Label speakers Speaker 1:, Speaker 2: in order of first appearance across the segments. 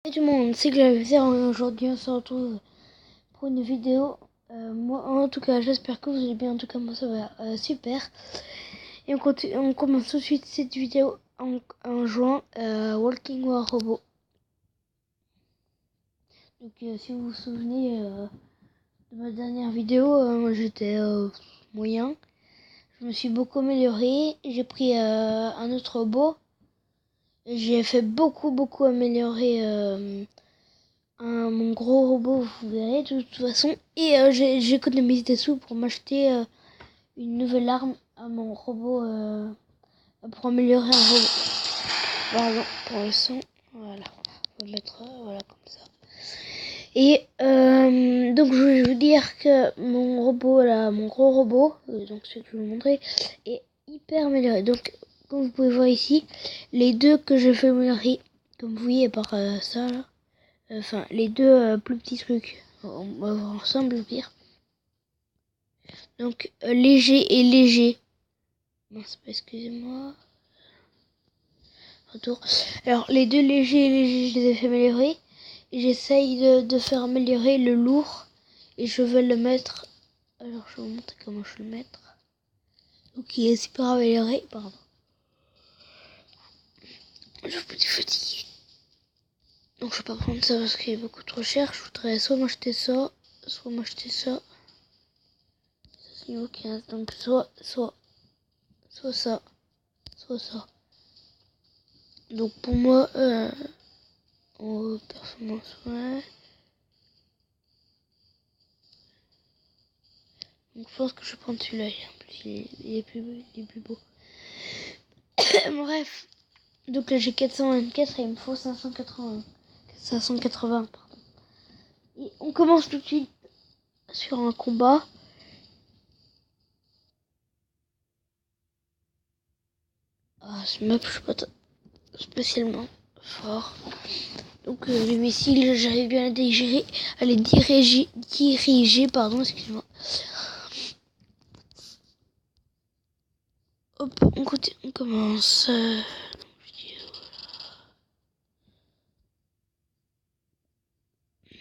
Speaker 1: Salut tout le monde, c'est que j'avais fait aujourd'hui, on se retrouve pour une vidéo. Moi, en tout cas, j'espère que vous allez bien. En tout cas, moi ça va super. Et on commence tout de suite cette vidéo en jouant Walking War Robot. Donc, si vous vous souvenez de ma dernière vidéo, j'étais moyen. Je me suis beaucoup amélioré. J'ai pris un autre robot. J'ai fait beaucoup améliorer. Mon gros robot, vous verrez de toute façon. Et j'ai économisé des sous pour m'acheter une nouvelle arme à mon robot pour améliorer un robot. Pardon pour le son. Voilà, on va mettre voilà comme ça. Et donc je voulais vous dire que mon robot là, mon gros robot, donc celui que je vais vous montrer, est hyper amélioré. Donc comme vous pouvez voir ici, les deux que j'ai fait améliorer, comme vous voyez par ça là. Enfin, les deux plus petits trucs. On va voir ensemble le pire. Donc, léger et léger. Mince, excusez-moi. Retour. Alors, les deux légers et légers, je les ai fait améliorer. Et j'essaye de faire améliorer le lourd. Et je vais le mettre. Alors, je vais vous montrer comment je vais le mettre. Donc, il est super amélioré. Pardon. Je suis fatiguée. Donc, je vais pas prendre ça parce qu'il est beaucoup trop cher. Je voudrais soit m'acheter ça, soit m'acheter ça. Niveau 15, donc soit ça, soit ça. Donc pour moi, performance, ouais. Donc je pense que je vais prendre celui-là, il est plus beau. Bref, donc là j'ai 424 et il me faut 580. 580, pardon. Et on commence tout de suite sur un combat. Ah, ce map, je suis pas spécialement fort. Donc les missiles, j'arrive bien à les diriger, pardon, excusez-moi. Hop, on commence.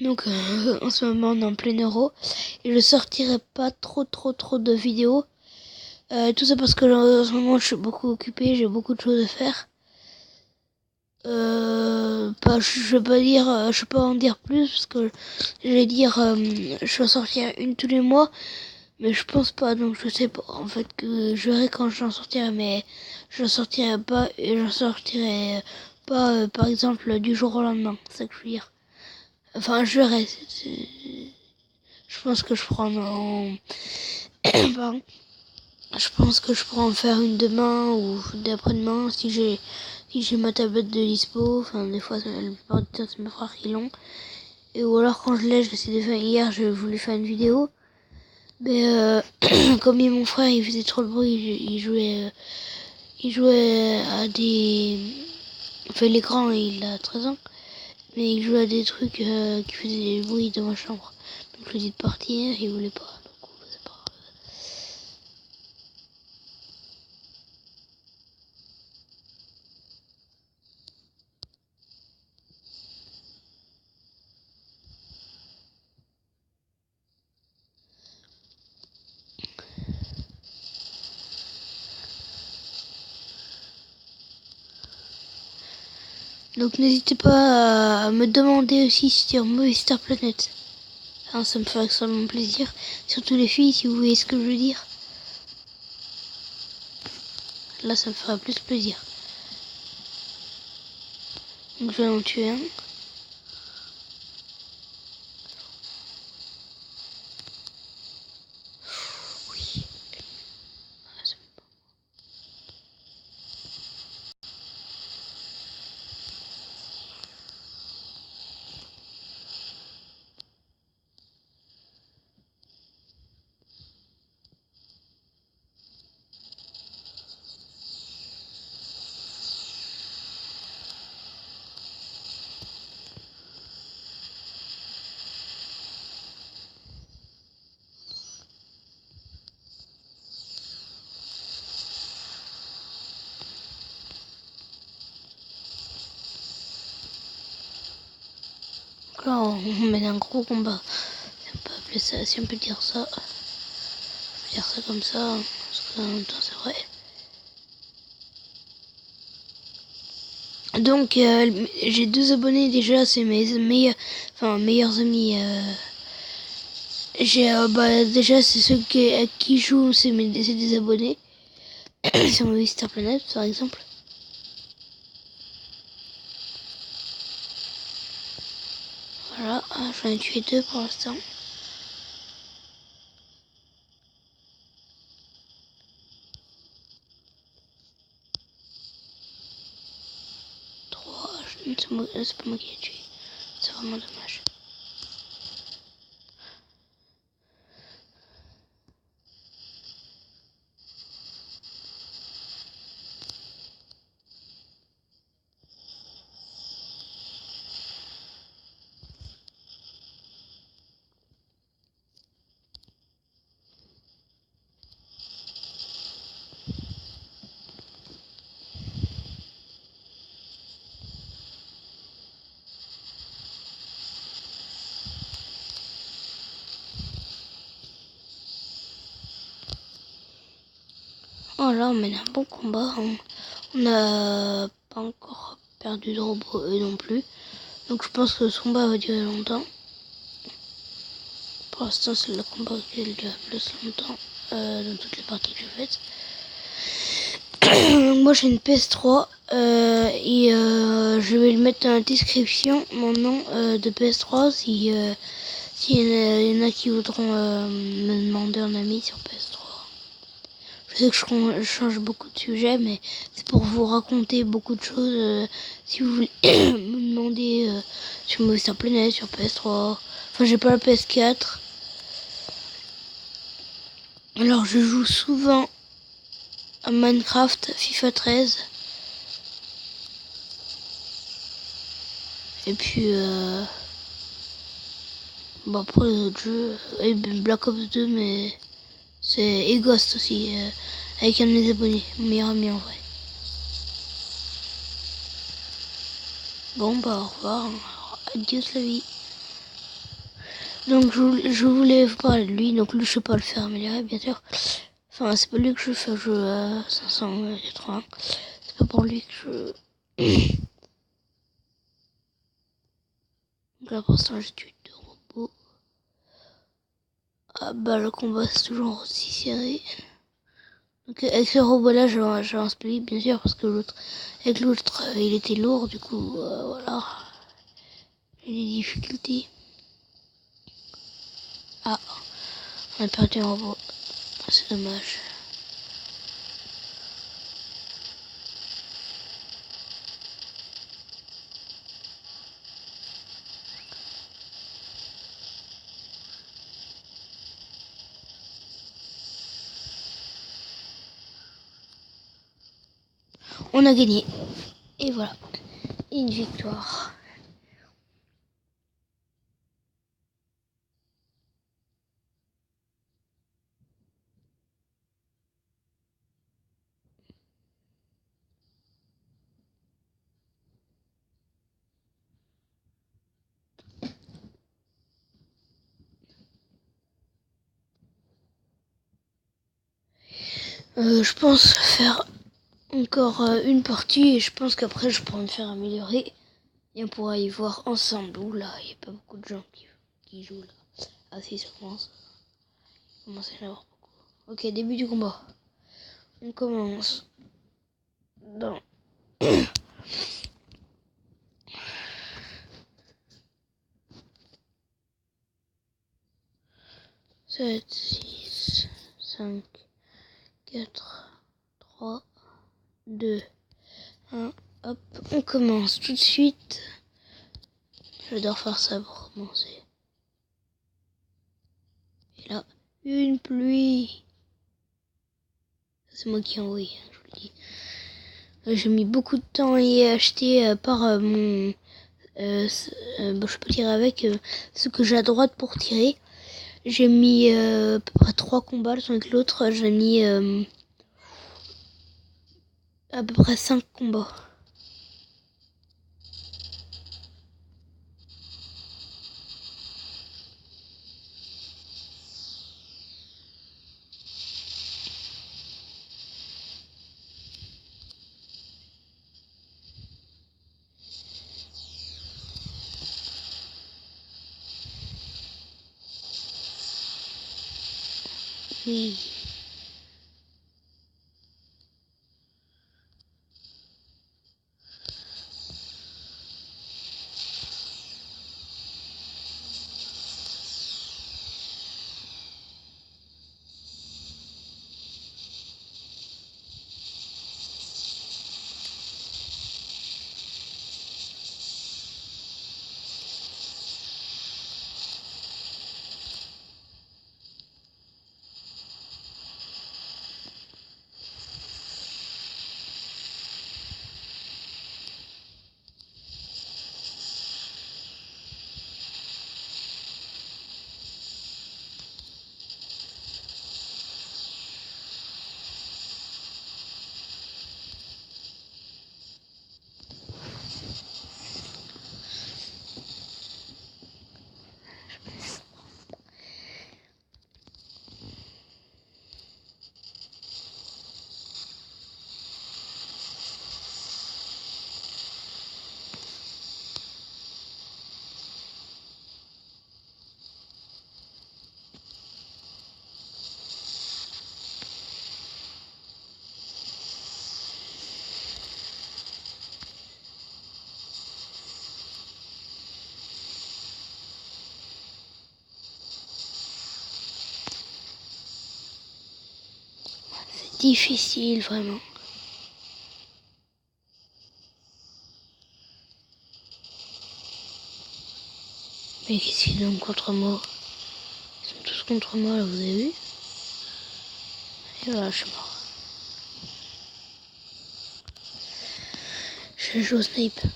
Speaker 1: Donc en ce moment on est en plein euro et je sortirai pas trop de vidéos. Tout ça parce que en ce moment je suis beaucoup occupée, j'ai beaucoup de choses à faire. Je vais pas dire, je vais pas en dire plus parce que je vais dire, je vais sortir une tous les mois, mais je pense pas, donc je sais pas. En fait que je verrai quand j'en sortirai, mais je sortirai pas et je sortirai pas, par exemple du jour au lendemain. C'est ça que je veux dire. Enfin, je verrai. Je pense que je prends en... Pardon. Je pense que je pourrais en faire une demain ou d'après-demain si j'ai ma tablette de dispo. Enfin, des fois, la plupart du temps, c'est mes frères qui l'ont. Et ou alors, quand je l'ai, je l'essaie de faire. Hier, je voulais faire une vidéo. Mais comme mon frère, il faisait trop de bruit, il jouait à des... Enfin, l'écran, il a 13 ans. Mais il jouait à des trucs qui faisaient du bruit dans ma chambre. Donc, je lui ai dit de partir, il voulait pas. Donc, c'est pas... Donc n'hésitez pas à me demander aussi sur Movistar Planet. Hein, ça me fait extrêmement plaisir. Surtout les filles, si vous voyez ce que je veux dire. Là, ça me fera plus plaisir. Donc je vais en tuer un. Oui. Là, on mène un gros combat. Si on peut appeler ça, si on peut dire ça. On peut dire ça comme ça, parce qu'en même temps, c'est vrai. Donc, j'ai 2 abonnés déjà, c'est mes meilleurs amis. Déjà, c'est ceux à qui je joue, c'est des abonnés. Sur mon Mister Planet, par exemple. Voilà, j'en ai tué 2 pour l'instant. C'est pas moi qui l'ai tué. C'est vraiment dommage. Oh là, on mène un bon combat. On n'a pas encore perdu de robots, eux non plus. Donc je pense que ce combat va durer longtemps. Pour l'instant, c'est le combat qui dure le plus longtemps dans toutes les parties que j'ai faites. Moi, j'ai une PS3 et je vais le mettre dans la description, mon nom de PS3, s'il y en a qui voudront me demander un ami sur PS3. Je sais que je change beaucoup de sujets, mais c'est pour vous raconter beaucoup de choses. Si vous voulez me demander sur Monster Planet, sur PS3. Enfin, j'ai pas la PS4. Alors, je joue souvent à Minecraft, FIFA 13. Et puis, après les autres jeux, et Black Ops 2, mais et Ghost aussi, avec un de mes abonnés, mon meilleur ami en vrai. Bon, au revoir, adieu la vie. Donc je voulais vous parler de lui, donc lui je sais pas le faire améliorer bien sûr. Enfin c'est pas lui que je fais jouer à 580. C'est pas pour lui que je... Donc là pour l'instant j'ai tué 2 robots. Ah bah le combat c'est toujours aussi serré. Donc avec ce robot là j'avance plus vite bien sûr parce que l'autre il était lourd du coup voilà. J'ai des difficultés. Ah on a perdu un robot. C'est dommage. On a gagné. Et voilà. Une victoire. Je pense faire encore une partie et je pense qu'après je pourrai me faire améliorer et on pourra y voir ensemble. Oula, il n'y a pas beaucoup de gens qui jouent là. Ah si, ça commence. Il commence à y en avoir beaucoup. Ok, début du combat. On commence dans 7, 6, 5, 4, 3, 2, 1. Hop, on commence tout de suite. J'adore faire ça pour commencer. Et là, une pluie. C'est moi qui ai envoyé, je vous le dis. J'ai mis beaucoup de temps à y acheter par mon... je peux tirer avec ce que j'ai à droite pour tirer. J'ai mis à peu près 3 combats, avec l'autre j'ai mis à peu près 5 combats. Oui. C'est difficile, vraiment. Mais qu'est-ce qu'ils ont contre moi? Ils sont tous contre moi, là, vous avez vu? Et voilà, je suis mort. Je joue au snipe. En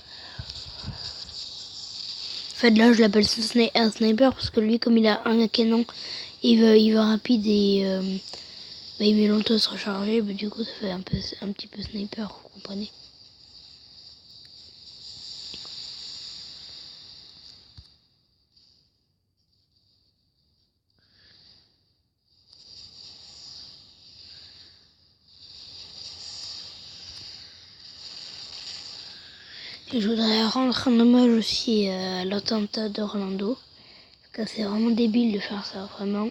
Speaker 1: fait, là, je l'appelle un sniper parce que lui, comme il a un canon, il va rapide et il met longtemps à se recharger. Bah, du coup, ça fait un petit peu sniper, vous comprenez? Et je voudrais rendre un hommage aussi à l'attentat d'Orlando. Parce que c'est vraiment débile de faire ça, vraiment.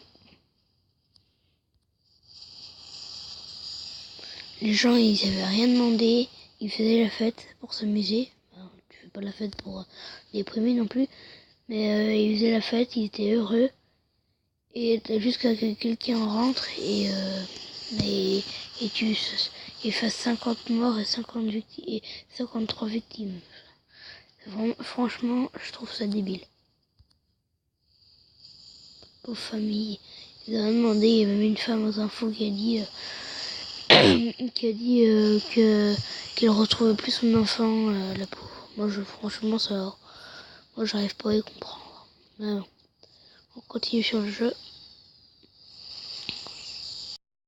Speaker 1: Les gens, ils avaient rien demandé. Ils faisaient la fête pour s'amuser. Alors, tu fais pas la fête pour déprimer non plus. Mais ils faisaient la fête, ils étaient heureux. Et jusqu'à que quelqu'un rentre et il fasse 50 morts et 53 victimes. Vraiment, franchement, je trouve ça débile. Pauvre famille. Ils ont demandé, il y a même une femme aux infos qui a dit qu'elle retrouvait plus son enfant, la pauvre. Franchement, ça, moi j'arrive pas à y comprendre. Mais bon, on continue sur le jeu.